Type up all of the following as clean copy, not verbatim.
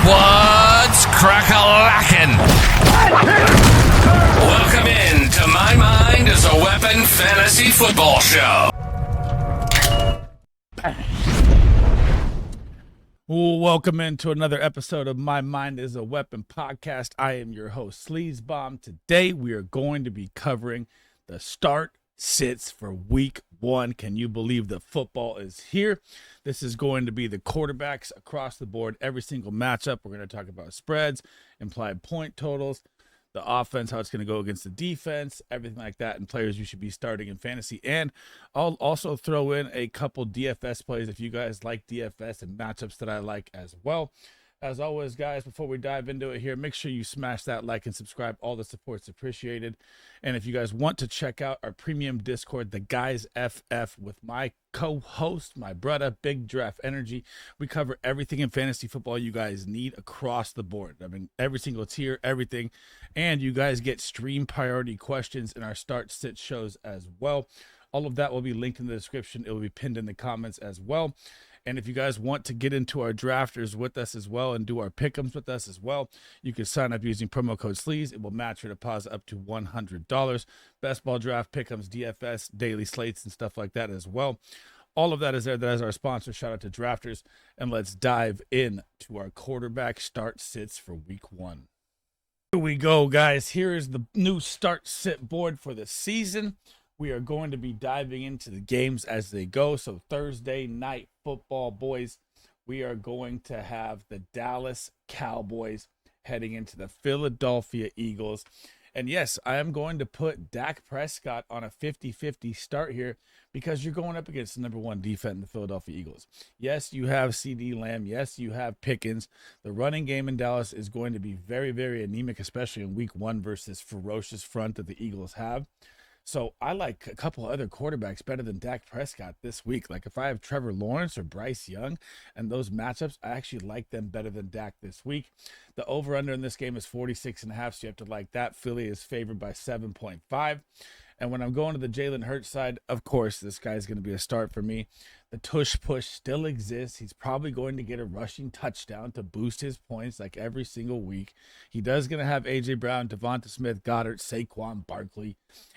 What's crack-a-lackin'? Welcome in to My Mind is a Weapon Fantasy Football Show. Welcome into another episode of My Mind is a Weapon podcast. I am your host, Sleazebomb. Today we are going to be covering the start sits for week one. Can you believe the football is here? This is going to be the quarterbacks across the board, every single matchup. We're going to talk about spreads, implied point totals, the offense, how it's going to go against the defense, everything like that, and players you should be starting in fantasy. And I'll also throw in a couple DFS plays if you guys like DFS and matchups that I like as well. As always, guys, before we dive into it here, make sure you smash that like and subscribe. All the support's appreciated. And if you guys want to check out our premium Discord, the Guys FF, with my co-host, my brother, Big Draft Energy, we cover everything in fantasy football you guys need across the board. I mean, every single tier, everything. And you guys get stream priority questions in our start-sit shows as well. All of that will be linked in the description. It will be pinned in the comments as well. And if you guys want to get into our drafters with us as well and do our pick'ems with us as well, you can sign up using promo code SLEAZE. It will match your deposit up to $100. Best ball draft, pick'ems, DFS, daily slates, and stuff like that as well. All of that is there. That is our sponsor. Shout out to Drafters. And let's dive in to our quarterback start sits for week one. Here we go, guys. Here is the new start sit board for the season. We are going to be diving into the games as they go. So Thursday night football, boys, we are going to have the Dallas Cowboys heading into the Philadelphia Eagles. And yes, I am going to put Dak Prescott on a 50-50 start here because you're going up against the number one defense in the Philadelphia Eagles. Yes, you have CD Lamb. Yes, you have Pickens. The running game in Dallas is going to be very, very anemic, especially in week one versus this ferocious front that the Eagles have. So I like a couple other quarterbacks better than Dak Prescott this week. Like if I have Trevor Lawrence or Bryce Young and those matchups, I actually like them better than Dak this week. The over-under in this game is 46.5, so you have to like that. Philly is favored by 7.5. And when I'm going to the Jalen Hurts side, of course, this guy's going to be a start for me. The tush push still exists. He's probably going to get a rushing touchdown to boost his points like every single week. He does going to have A.J. Brown, Devonta Smith, Goddard, Saquon Barkley.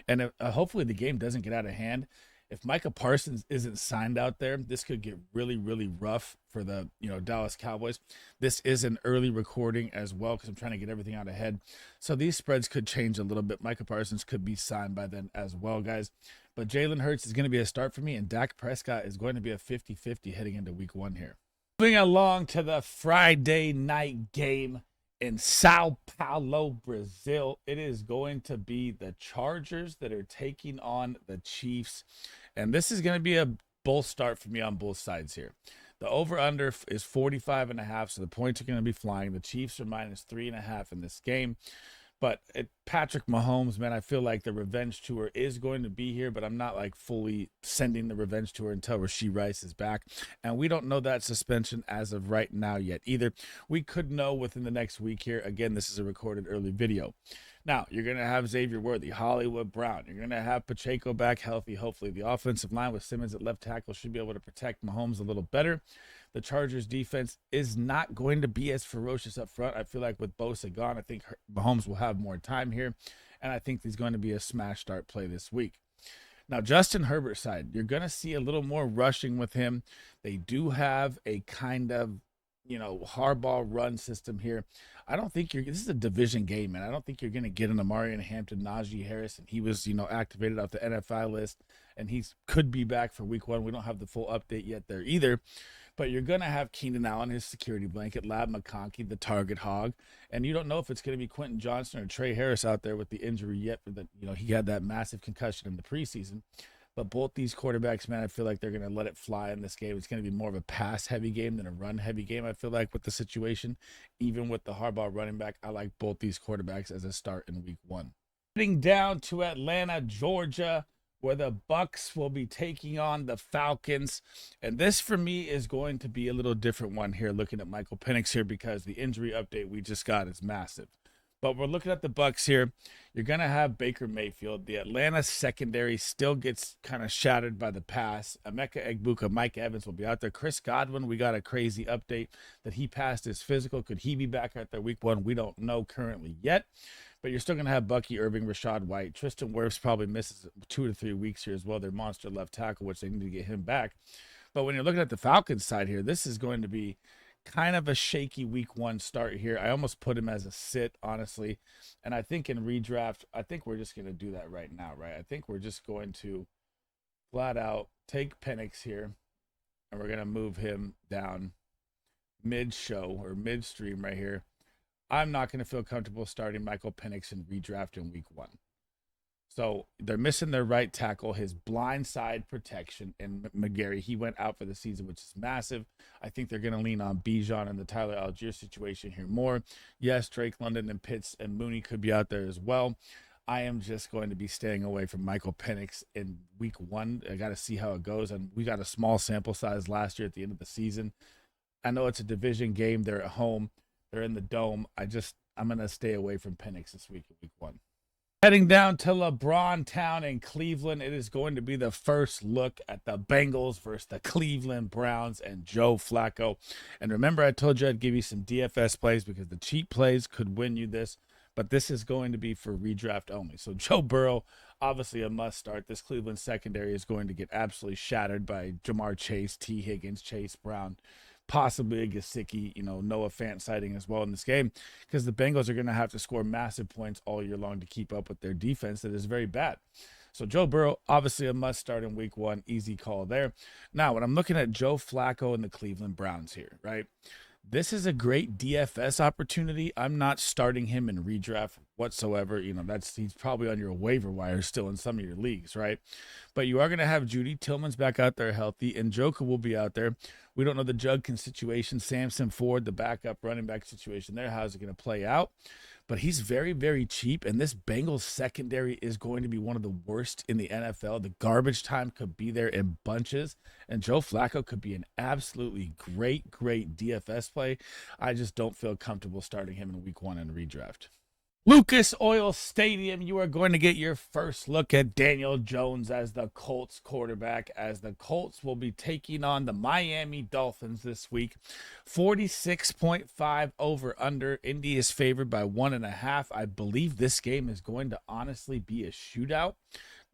And hopefully the game doesn't get out of hand. If Micah Parsons isn't signed out there, this could get really, really rough for the Dallas Cowboys. This is an early recording as well because I'm trying to get everything out ahead. So these spreads could change a little bit. Micah Parsons could be signed by then as well, guys. But Jalen Hurts is going to be a start for me, and Dak Prescott is going to be a 50-50 heading into week one here. Moving along to the Friday night game in Sao Paulo, Brazil, it is going to be the Chargers that are taking on the Chiefs. And this is going to be a bull start for me on both sides here. The over-under is 45.5, so the points are going to be flying. The Chiefs are minus 3.5 in this game. But Patrick Mahomes, man, I feel like the revenge tour is going to be here, but I'm not like fully sending the revenge tour until Rashee Rice is back. And we don't know that suspension as of right now yet either. We could know within the next week here. Again, this is a recorded early video. Now, you're going to have Xavier Worthy, Hollywood Brown. You're going to have Pacheco back healthy, hopefully. The offensive line with Simmons at left tackle should be able to protect Mahomes a little better. The Chargers defense is not going to be as ferocious up front. I feel like with Bosa gone, I think Mahomes will have more time here. And I think he's going to be a smash start play this week. Now, Justin Herbert's side, you're going to see a little more rushing with him. They do have a kind of hardball run system here. I don't think this is a division game, man. I don't think you're going to get an Amarian Hampton, Najee Harris, and he was, activated off the NFI list, and he could be back for week one. We don't have the full update yet there either, but you're going to have Keenan Allen, his security blanket, Lab McConkey, the target hog, and you don't know if it's going to be Quentin Johnson or Trey Harris out there with the injury yet. He had that massive concussion in the preseason. But both these quarterbacks, man, I feel like they're going to let it fly in this game. It's going to be more of a pass-heavy game than a run-heavy game, I feel like, with the situation. Even with the hardball running back, I like both these quarterbacks as a start in week one. Heading down to Atlanta, Georgia, where the Bucs will be taking on the Falcons. And this, for me, is going to be a little different one here, looking at Michael Penix here, because the injury update we just got is massive. But we're looking at the Bucs here. You're going to have Baker Mayfield. The Atlanta secondary still gets kind of shattered by the pass. Emeka Egbuka, Mike Evans will be out there. Chris Godwin, we got a crazy update that he passed his physical. Could he be back at their week 1? We don't know currently yet. But you're still going to have Bucky Irving, Rashad White. Tristan Wirfs probably misses 2 to 3 weeks here as well. Their monster left tackle, which they need to get him back. But when you're looking at the Falcons side here, this is going to be kind of a shaky week 1 start here. I almost put him as a sit, honestly. And I think in redraft, I think we're just going to do that right now, right? I think we're just going to flat out take Penix here, and we're going to move him down mid-show or midstream right here. I'm not going to feel comfortable starting Michael Penix in redraft in week 1. So they're missing their right tackle, his blind side protection, and McGarry. He went out for the season, which is massive. I think they're going to lean on Bijan and the Tyler Algier situation here more. Yes, Drake London and Pitts and Mooney could be out there as well. I am just going to be staying away from Michael Penix in week 1. I got to see how it goes. And we got a small sample size last year at the end of the season. I know it's a division game. They're at home. They're in the dome. I'm going to stay away from Penix this week in week 1. Heading down to LeBron Town in Cleveland, it is going to be the first look at the Bengals versus the Cleveland Browns and Joe Flacco. And remember, I told you I'd give you some DFS plays because the cheap plays could win you this, but this is going to be for redraft only. So Joe Burrow, obviously a must start. This Cleveland secondary is going to get absolutely shattered by Jamar Chase, T. Higgins, Chase Brown, possibly a Gesicki, Noah Fant sighting as well in this game, because the Bengals are going to have to score massive points all year long to keep up with their defense that is very bad. So Joe Burrow, obviously a must start in week 1, easy call there. Now, when I'm looking at Joe Flacco and the Cleveland Browns here, right? This is a great DFS opportunity. I'm not starting him in redraft whatsoever. He's probably on your waiver wire still in some of your leagues, right? But you are going to have Judy Tillman's back out there healthy, and Njoku will be out there. We don't know the Judkins situation, Samson Ford, the backup running back situation there. How's it going to play out? But he's very, very cheap, and this Bengals secondary is going to be one of the worst in the NFL. The garbage time could be there in bunches, and Joe Flacco could be an absolutely great, great DFS play. I just don't feel comfortable starting him in week 1 in redraft. Lucas Oil Stadium, you are going to get your first look at Daniel Jones as the Colts quarterback, as the Colts will be taking on the Miami Dolphins this week. 46.5 over under. Indy is favored by 1.5. I believe this game is going to honestly be a shootout.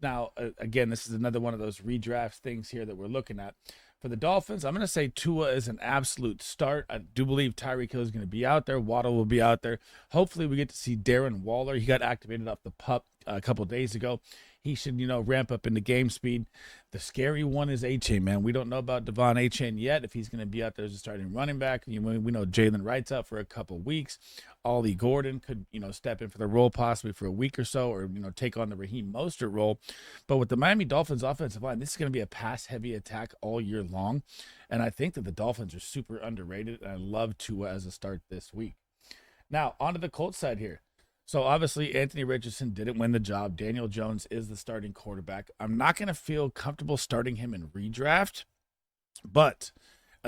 Now, again, this is another one of those redraft things here that we're looking at. For the Dolphins, I'm going to say Tua is an absolute start. I do believe Tyreek Hill is going to be out there. Waddle will be out there. Hopefully, we get to see Darren Waller. He got activated off the PUP a couple days ago. He should, ramp up into game speed. The scary one is A-Chain, man. We don't know about Devon A-Chain yet, if he's going to be out there as a starting running back. We know Jalen Wright's out for a couple weeks. Ollie Gordon could, step in for the role possibly for a week or so, or, take on the Raheem Mostert role. But with the Miami Dolphins offensive line, this is going to be a pass-heavy attack all year long. And I think that the Dolphins are super underrated, and I love Tua as a start this week. Now, on to the Colts side here. So obviously Anthony Richardson didn't win the job. Daniel Jones is the starting quarterback. I'm not going to feel comfortable starting him in redraft, but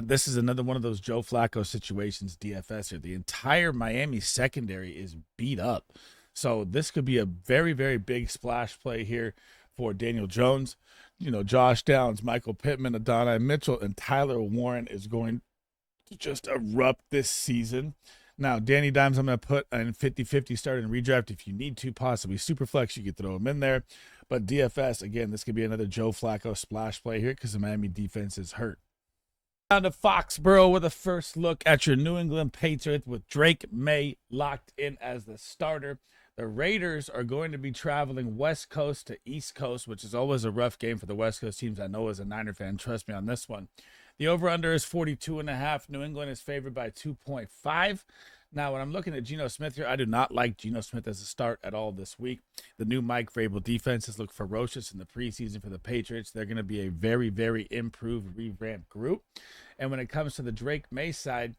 this is another one of those Joe Flacco situations, DFS here. The entire Miami secondary is beat up. So this could be a very, very big splash play here for Daniel Jones. Josh Downs, Michael Pittman, Adonai Mitchell, and Tyler Warren is going to just erupt this season. Now, Danny Dimes, I'm going to put in 50-50 start in redraft if you need to, possibly Superflex. You could throw him in there. But DFS, again, this could be another Joe Flacco splash play here because the Miami defense is hurt. Down to Foxborough with a first look at your New England Patriots with Drake May locked in as the starter. The Raiders are going to be traveling West Coast to East Coast, which is always a rough game for the West Coast teams. I know as a Niner fan, trust me on this one. The over-under is 42.5. New England is favored by 2.5. Now, when I'm looking at Geno Smith here, I do not like Geno Smith as a start at all this week. The new Mike Vrabel defenses look ferocious in the preseason for the Patriots. They're going to be a very, very improved, revamped group. And when it comes to the Drake May side,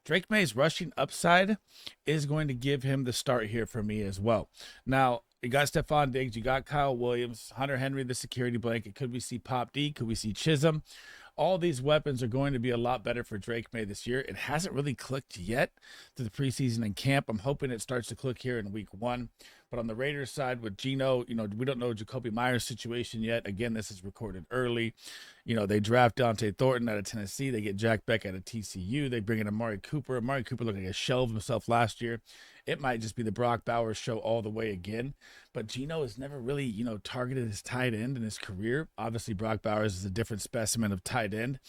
Drake May's rushing upside is going to give him the start here for me as well. Now, you got Stephon Diggs, you got Kyle Williams, Hunter Henry, the security blanket. Could we see Pop D? Could we see Chisholm? all these weapons are going to be a lot better for Drake May this year. It hasn't really clicked yet through the preseason and camp. I'm hoping it starts to click here in week 1. But on the Raiders side with Geno, we don't know Jacoby Myers' situation yet. Again, this is recorded early. They draft Dante Thornton out of Tennessee. They get Jack Beck out of TCU. They bring in Amari Cooper. Amari Cooper looked like a shell of himself last year. It might just be the Brock Bowers show all the way again. But Geno has never really, targeted his tight end in his career. Obviously, Brock Bowers is a different specimen of tight end.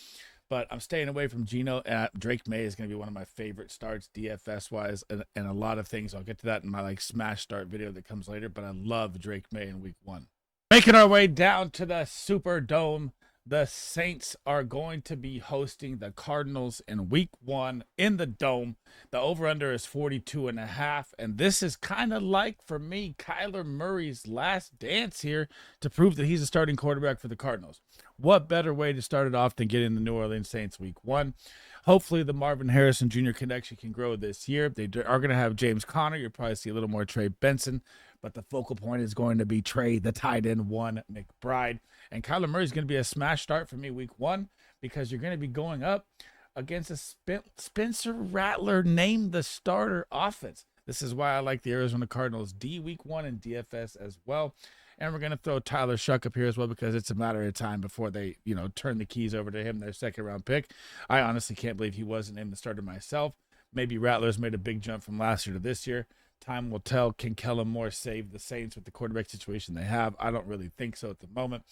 But I'm staying away from Geno. Drake May is going to be one of my favorite starts DFS-wise and a lot of things. I'll get to that in my smash start video that comes later. But I love Drake May in week 1. Making our way down to the Superdome. The Saints are going to be hosting the Cardinals in week 1 in the Dome. The over-under is 42.5. And this is kind of like, for me, Kyler Murray's last dance here to prove that he's a starting quarterback for the Cardinals. What better way to start it off than getting the New Orleans Saints week 1? Hopefully the Marvin Harrison Jr. connection can grow this year. They are going to have James Conner. You'll probably see a little more Trey Benson. But the focal point is going to be Trey, the tight end 1, McBride. And Kyler Murray is going to be a smash start for me week 1 because you're going to be going up against a Spencer Rattler named the starter offense. This is why I like the Arizona Cardinals D week 1 and DFS as well. And we're going to throw Tyler Shuck up here as well because it's a matter of time before they, turn the keys over to him, their second-round pick. I honestly can't believe he wasn't named the starter myself. Maybe Rattler's made a big jump from last year to this year. Time will tell. Can Kellen Moore save the Saints with the quarterback situation they have? I don't really think so at the moment.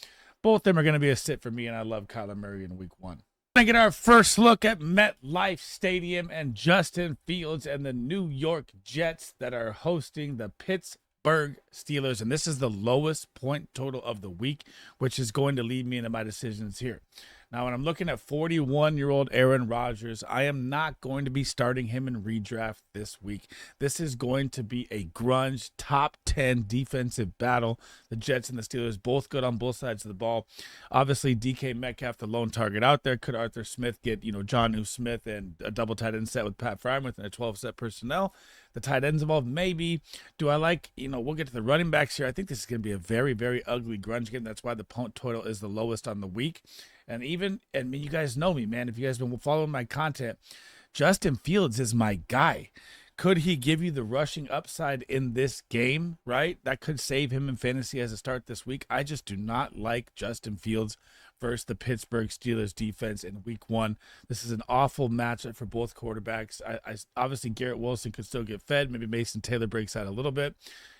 Both of them are going to be a sit for me, and I love Kyler Murray in week 1. We're going to get our first look at MetLife Stadium and Justin Fields and the New York Jets that are hosting the Pittsburgh Steelers. And this is the lowest point total of the week, which is going to lead me into my decisions here. Now, when I'm looking at 41-year-old Aaron Rodgers, I am not going to be starting him in redraft this week. This is going to be a grunge top 10 defensive battle. The Jets and the Steelers both good on both sides of the ball. Obviously, DK Metcalf, the lone target out there. Could Arthur Smith get, Jonnu Smith and a double tight end set with Pat Frymuth and a 12-set personnel? The tight ends involved, maybe. Do I like, we'll get to the running backs here. I think this is going to be a very, very ugly grunge game. That's why the point total is the lowest on the week. And you guys know me, man. If you guys have been following my content, Justin Fields is my guy. Could he give you the rushing upside in this game, right? That could save him in fantasy as a start this week. I just do not like Justin Fields versus the Pittsburgh Steelers defense in week 1. This is an awful matchup for both quarterbacks. I obviously Garrett Wilson could still get fed. Maybe Mason Taylor breaks out a little bit.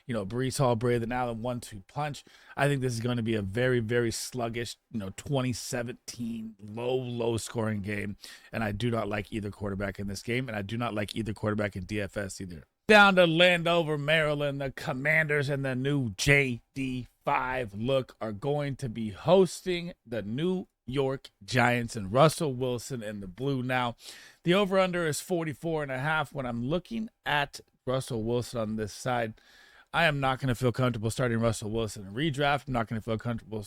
Breece Hall, Braylon Allen, 1-2 punch. I think this is going to be a very, very sluggish, 2017 low scoring game. And I do not like either quarterback in this game. And I do not like either quarterback in DFS either. Down to Landover, Maryland, the Commanders and the new JD5 look are going to be hosting the New York Giants and Russell Wilson in the blue. Now, the over-under is 44.5. When I'm looking at Russell Wilson on this side, I am not going to feel comfortable starting Russell Wilson in redraft. I'm not going to feel comfortable,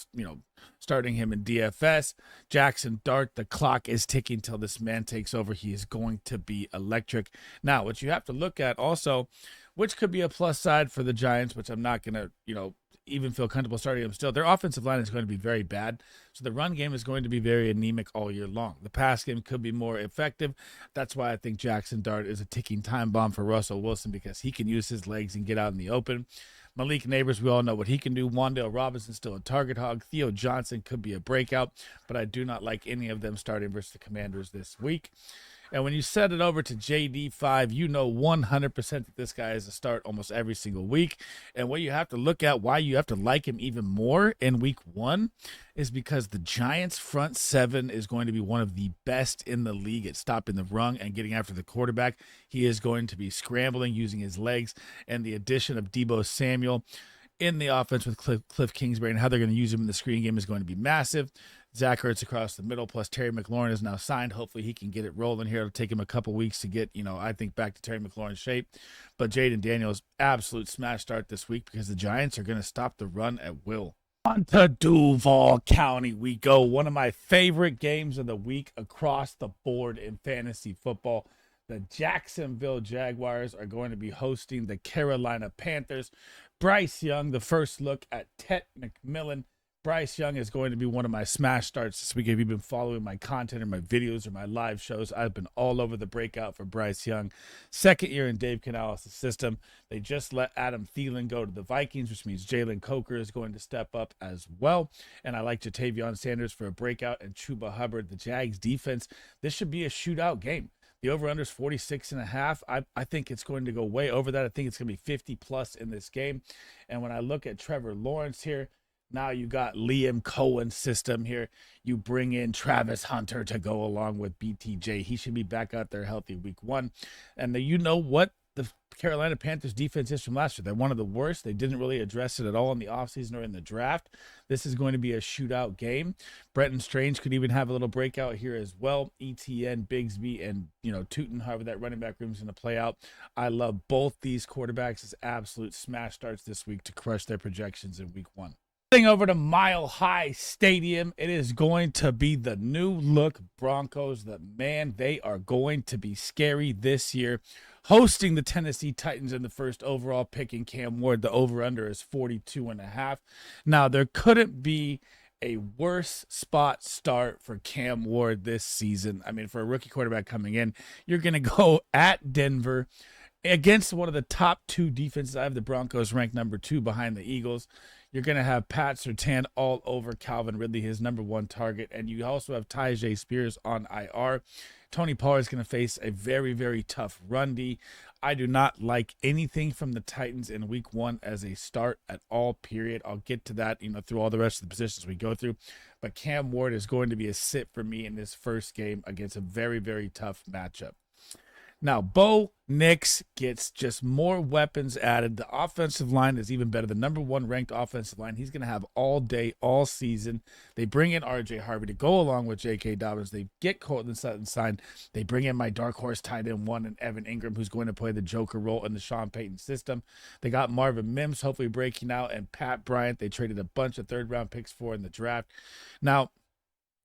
starting him in DFS. Jackson Dart, the clock is ticking till this man takes over. He is going to be electric. Now, what you have to look at also, which could be a plus side for the Giants, which I'm not going to, even feel comfortable starting them still. Their offensive line is going to be very bad. So the run game is going to be very anemic all year long. The pass game could be more effective. That's why I think Jackson Dart is a ticking time bomb for Russell Wilson because he can use his legs and get out in the open. Malik Neighbors, we all know what he can do. Wan'Dale Robinson still a target hog. Theo Johnson could be a breakout, but I do not like any of them starting versus the Commanders this week. And when you set it over to JD5, 100% that this guy is a start almost every single week. And what you have to look at, why you have to like him even more in week 1, is because the Giants' front 7 is going to be one of the best in the league at stopping the run and getting after the quarterback. He is going to be scrambling, using his legs, and the addition of Deebo Samuel in the offense with Cliff Kingsbury and how they're going to use him in the screen game is going to be massive. Zach Ertz across the middle, plus Terry McLaurin is now signed. Hopefully he can get it rolling here. It'll take him a couple weeks to get, I think, back to Terry McLaurin's shape. But Jaden Daniels, absolute smash start this week because the Giants are going to stop the run at will. On to Duval County we go. One of my favorite games of the week across the board in fantasy football. The Jacksonville Jaguars are going to be hosting the Carolina Panthers. Bryce Young, the first look at Ted McMillan, Bryce Young is going to be one of my smash starts this week. If you've been following my content or my videos or my live shows, I've been all over the breakout for Bryce Young. Second year in Dave Canales' system. They just let Adam Thielen go to the Vikings, which means Jalen Coker is going to step up as well. And I like Jatavion Sanders for a breakout and Chuba Hubbard, the Jags defense. This should be a shootout game. The over-under is 46.5. I think it's going to go way over that. I think it's going to be 50+ in this game. And when I look at Trevor Lawrence here, now you got Liam Cohen's system here. You bring in Travis Hunter to go along with BTJ. He should be back out there healthy week 1. And you know what the Carolina Panthers defense is from last year. They're one of the worst. They didn't really address it at all in the offseason or in the draft. This is going to be a shootout game. Brenton Strange could even have a little breakout here as well. ETN, Bigsby, and Tootin, however that running back room is going to play out. I love both these quarterbacks as absolute smash starts this week to crush their projections in week 1. Over to Mile High Stadium. It is going to be the new look Broncos. They are going to be scary this year. Hosting the Tennessee Titans in the first overall pick in Cam Ward. The over-under is 42.5. Now, there couldn't be a worse spot start for Cam Ward this season. I mean, for a rookie quarterback coming in, you're going to go at Denver against one of the top 2 defenses. I have the Broncos ranked number 2 behind the Eagles. You're going to have Pat Surtain all over Calvin Ridley, his number 1 target. And you also have Tyjae Spears on IR. Tony Pollard is going to face a very, very tough run D. I do not like anything from the Titans in week 1 as a start at all, period. I'll get to that, through all the rest of the positions we go through. But Cam Ward is going to be a sit for me in this first game against a very, very tough matchup. Now, Bo Nix gets just more weapons added. The offensive line is even better. The number 1 ranked offensive line he's going to have all day, all season. They bring in R.J. Harvey to go along with J.K. Dobbins. They get Cortland Sutton signed. They bring in my dark horse tight end 1 and Evan Ingram, who's going to play the Joker role in the Sean Payton system. They got Marvin Mims hopefully breaking out, and Pat Bryant. They traded a bunch of third-round picks for in the draft. Now,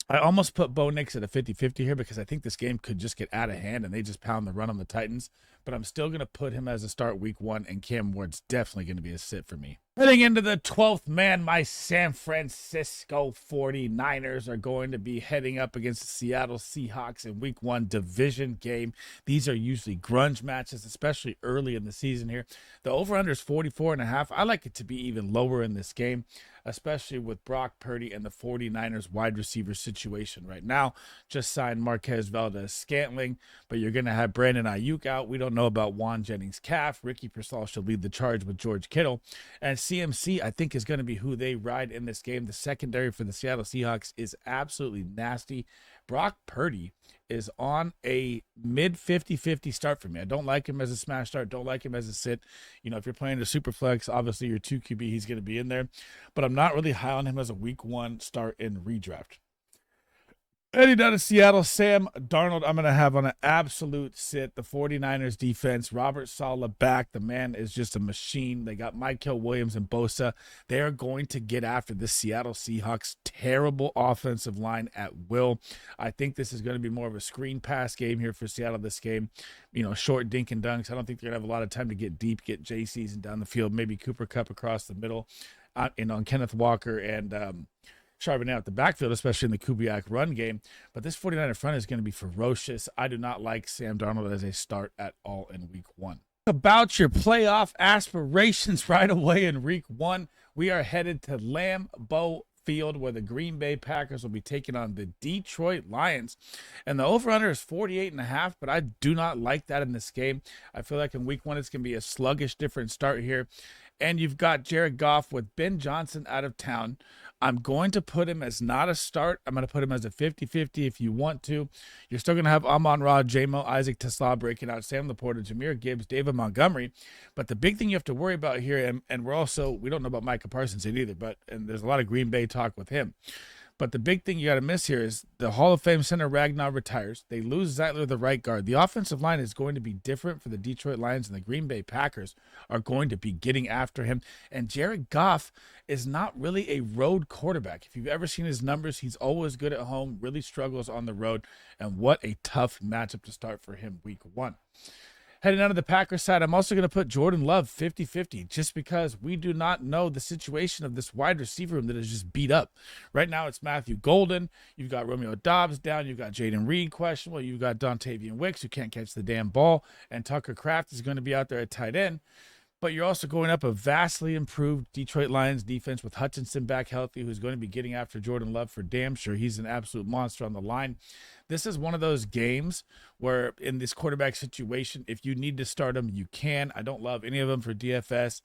I almost put Bo Nix at a 50-50 here because I think this game could just get out of hand and they just pound the run on the Titans. But I'm still going to put him as a start week 1, and Cam Ward's definitely going to be a sit for me. Heading into the 12th man, my San Francisco 49ers are going to be heading up against the Seattle Seahawks in week 1 division game. These are usually grunge matches, especially early in the season here. The over-under is 44.5. I like it to be even lower in this game, especially with Brock Purdy and the 49ers wide receiver situation right now. Just signed Marquez Valdez-Scantling, but you're going to have Brandon Ayuk out. We don't know about Juan Jennings-Calf. Ricky Pearsall should lead the charge with George Kittle. And CMC, I think, is going to be who they ride in this game. The secondary for the Seattle Seahawks is absolutely nasty. Brock Purdy is on a mid 50-50 start for me. I don't like him as a smash start. Don't like him as a sit. If you're playing a super flex, obviously your 2 QB, he's going to be in there. But I'm not really high on him as a week 1 start in redraft. Heading down to Seattle, Sam Darnold, I'm going to have on an absolute sit. The 49ers defense, Robert Saleh back. The man is just a machine. They got Michael Williams and Bosa. They are going to get after the Seattle Seahawks' terrible offensive line at will. I think this is going to be more of a screen pass game here for Seattle this game. Short dink and dunks. I don't think they're going to have a lot of time to get deep, get JCs and down the field. Maybe Cooper Kupp across the middle on Kenneth Walker and Charbonnet out the backfield, especially in the Kubiak run game. But this 49er front is going to be ferocious. I do not like Sam Darnold as a start at all in week 1. About your playoff aspirations right away in week 1, we are headed to Lambeau Field where the Green Bay Packers will be taking on the Detroit Lions. And the over-under is 48.5, but I do not like that in this game. I feel like in week 1 it's going to be a sluggish, different start here. And you've got Jared Goff with Ben Johnson out of town. I'm going to put him as not a start. I'm going to put him as a 50-50 if you want to. You're still going to have Amon-Ra, J-Mo, Isaac Tesla breaking out, Sam Laporta, Jahmyr Gibbs, David Montgomery. But the big thing you have to worry about here, and we don't know about Micah Parsons either, and there's a lot of Green Bay talk with him. But the big thing you got to miss here is the Hall of Fame center Ragnar retires. They lose Zeitler, the right guard. The offensive line is going to be different for the Detroit Lions, and the Green Bay Packers are going to be getting after him. And Jared Goff is not really a road quarterback. If you've ever seen his numbers, he's always good at home, really struggles on the road. And what a tough matchup to start for him week 1. Heading out of the Packers side, I'm also going to put Jordan Love 50-50 just because we do not know the situation of this wide receiver room that is just beat up. Right now, it's Matthew Golden. You've got Romeo Doubs down. You've got Jaden Reed questionable. You've got Dontavian Wicks who can't catch the damn ball. And Tucker Kraft is going to be out there at tight end. But you're also going up a vastly improved Detroit Lions defense with Hutchinson back healthy, who's going to be getting after Jordan Love for damn sure. He's an absolute monster on the line. This is one of those games where in this quarterback situation, if you need to start them, you can. I don't love any of them for DFS.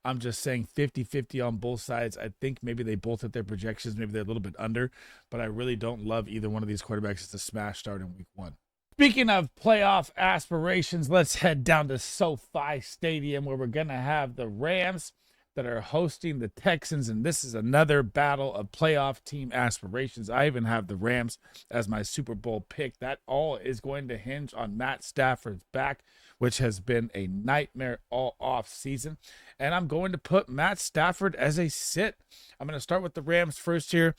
I'm just saying 50-50 on both sides. I think maybe they both hit their projections. Maybe they're a little bit under, but I really don't love either one of these quarterbacks as a smash start in week 1. Speaking of playoff aspirations, let's head down to SoFi Stadium where we're going to have the Rams that are hosting the Texans, and this is another battle of playoff team aspirations. I even have the Rams as my Super Bowl pick. That all is going to hinge on Matt Stafford's back, which has been a nightmare all off season. And I'm going to put Matt Stafford as a sit. I'm going to start with the Rams first here.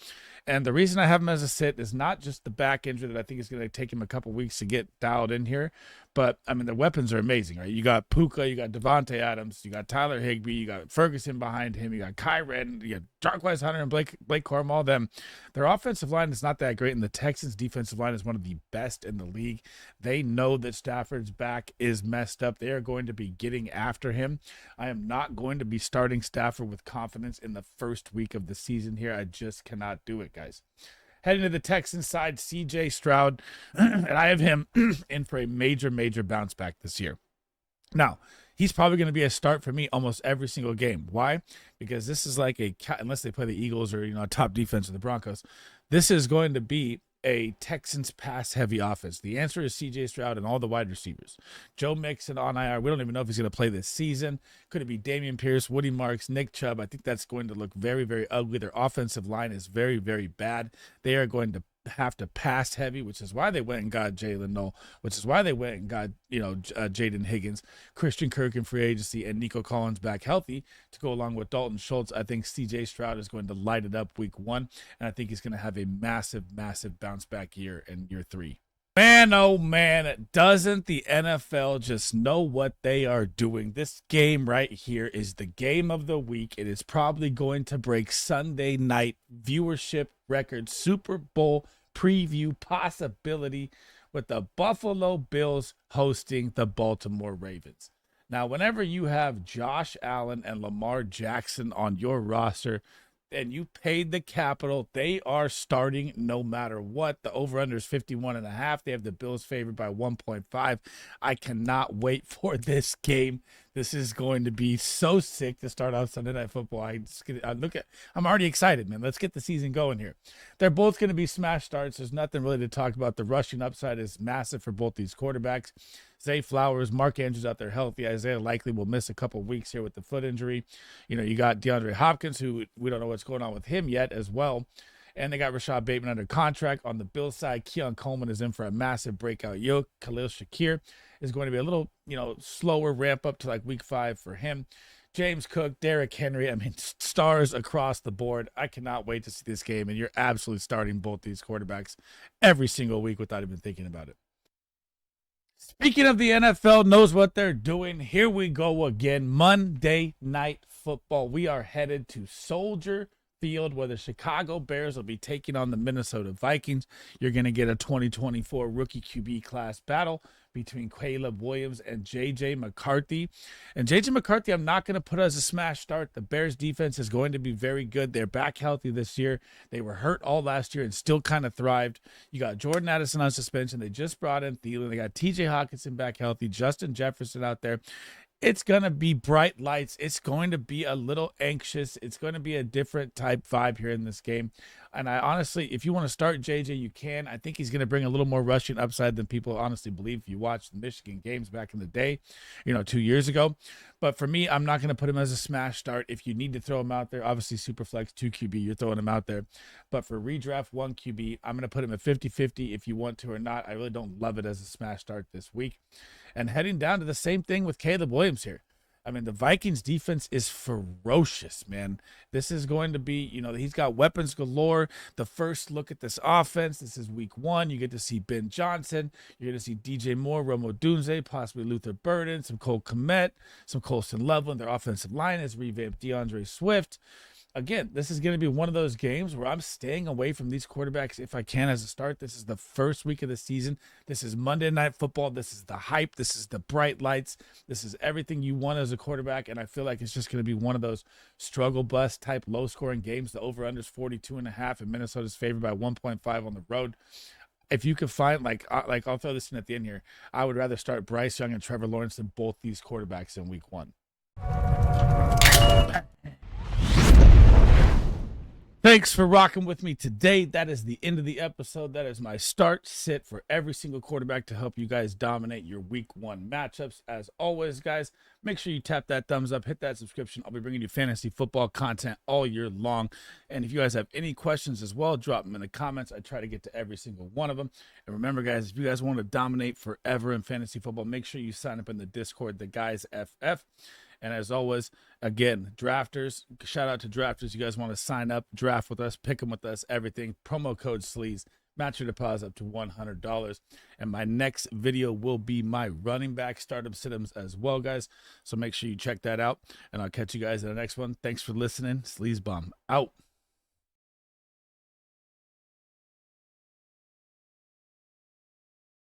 And the reason I have him as a sit is not just the back injury that I think is going to take him a couple weeks to get dialed in here. But, I mean, the weapons are amazing, right? You got Puka, you got Devontae Adams, you got Tyler Higbee, you got Ferguson behind him, you got Kai Redden, you got Jarquez Hunter and Blake Corum, all them. Their offensive line is not that great, and the Texans' defensive line is one of the best in the league. They know that Stafford's back is messed up. They are going to be getting after him. I am not going to be starting Stafford with confidence in the first week of the season here. I just cannot do it, guys. Heading to the Texans side, CJ Stroud, and I have him in for a major, major bounce back this year. Now, he's probably going to be a start for me almost every single game. Why? Because this is like unless they play the Eagles or, a top defense of the Broncos, this is going to be a Texans pass-heavy offense. The answer is C.J. Stroud and all the wide receivers. Joe Mixon on IR. We don't even know if he's going to play this season. Could it be Damian Pierce, Woody Marks, Nick Chubb? I think that's going to look very, very ugly. Their offensive line is very, very bad. They are going to have to pass heavy, which is why they went and got Jalen Noel, which is why they went and got, Jaden Higgins, Christian Kirk in free agency, and Nico Collins back healthy to go along with Dalton Schultz. I think CJ Stroud is going to light it up week 1, and I think he's going to have a massive, massive bounce back year in year 3. Man, oh man, doesn't the NFL just know what they are doing? This game right here is the game of the week. It is probably going to break Sunday night viewership record, Super Bowl preview possibility with the Buffalo Bills hosting the Baltimore Ravens. Now, whenever you have Josh Allen and Lamar Jackson on your roster, and you paid the capital, they are starting no matter what. The over-under is 51.5. They have the Bills favored by 1.5. I cannot wait for this game. This is going to be so sick to start off Sunday Night Football. I'm already excited, man. Let's get the season going here. They're both going to be smash starts. There's nothing really to talk about. The rushing upside is massive for both these quarterbacks. Zay Flowers, Mark Andrews out there healthy. Isaiah likely will miss a couple weeks here with the foot injury. You got DeAndre Hopkins, who we don't know what's going on with him yet as well. And they got Rashad Bateman under contract. On the Bills side, Keon Coleman is in for a massive breakout year. Khalil Shakir is going to be a little, slower ramp up to like week 5 for him. James Cook, Derrick Henry, stars across the board. I cannot wait to see this game, and you're absolutely starting both these quarterbacks every single week without even thinking about it. Speaking of the NFL knows what they're doing, here we go again. Monday Night Football. We are headed to Soldier Field where the Chicago Bears will be taking on the Minnesota Vikings. You're going to get a 2024 rookie QB class battle between Caleb Williams and J.J. McCarthy. And J.J. McCarthy, I'm not going to put as a smash start. The Bears defense is going to be very good. They're back healthy this year. They were hurt all last year and still kind of thrived. You got Jordan Addison on suspension. They just brought in Thielen. They got T.J. Hawkinson back healthy. Justin Jefferson out there. It's going to be bright lights. It's going to be a little anxious. It's going to be a different type vibe here in this game. And I honestly, if you want to start JJ, you can. I think he's going to bring a little more rushing upside than people honestly believe if you watch the Michigan games back in the day, 2 years ago. But for me, I'm not going to put him as a smash start. If you need to throw him out there, obviously Superflex 2 QB, you're throwing him out there. But for redraft 1 QB, I'm going to put him at 50-50 if you want to or not. I really don't love it as a smash start this week. And heading down to the same thing with Caleb Williams here. I mean, the Vikings defense is ferocious, man. This is going to be, he's got weapons galore. The first look at this offense, this is week 1. You get to see Ben Johnson. You're going to see DJ Moore, Romo Dunze, possibly Luther Burden, some Cole Kmet, some Colston Loveland. Their offensive line is revamped DeAndre Swift. Again, this is going to be one of those games where I'm staying away from these quarterbacks if I can as a start. This is the first week of the season. This is Monday Night Football. This is the hype. This is the bright lights. This is everything you want as a quarterback, and I feel like it's just going to be one of those struggle bus type low-scoring games. The over-under is 42.5, and Minnesota's favored by 1.5 on the road. If you could find, I'll throw this in at the end here, I would rather start Bryce Young and Trevor Lawrence than both these quarterbacks in week 1. Thanks for rocking with me today. That is the end of the episode. That is my start sit for every single quarterback to help you guys dominate your week 1 matchups. As always, guys, make sure you tap that thumbs up, hit that subscription. I'll be bringing you fantasy football content all year long. And if you guys have any questions as well, drop them in the comments. I try to get to every single one of them. And remember, guys, if you guys want to dominate forever in fantasy football, make sure you sign up in the Discord, the Guys FF. And as always, again, drafters, shout out to drafters. You guys want to sign up, draft with us, pick them with us, everything. Promo code SLEAZE. Match your deposit up to $100. And my next video will be my running back startup sit-ems as well, guys. So make sure you check that out. And I'll catch you guys in the next one. Thanks for listening. Sleaze Bomb out.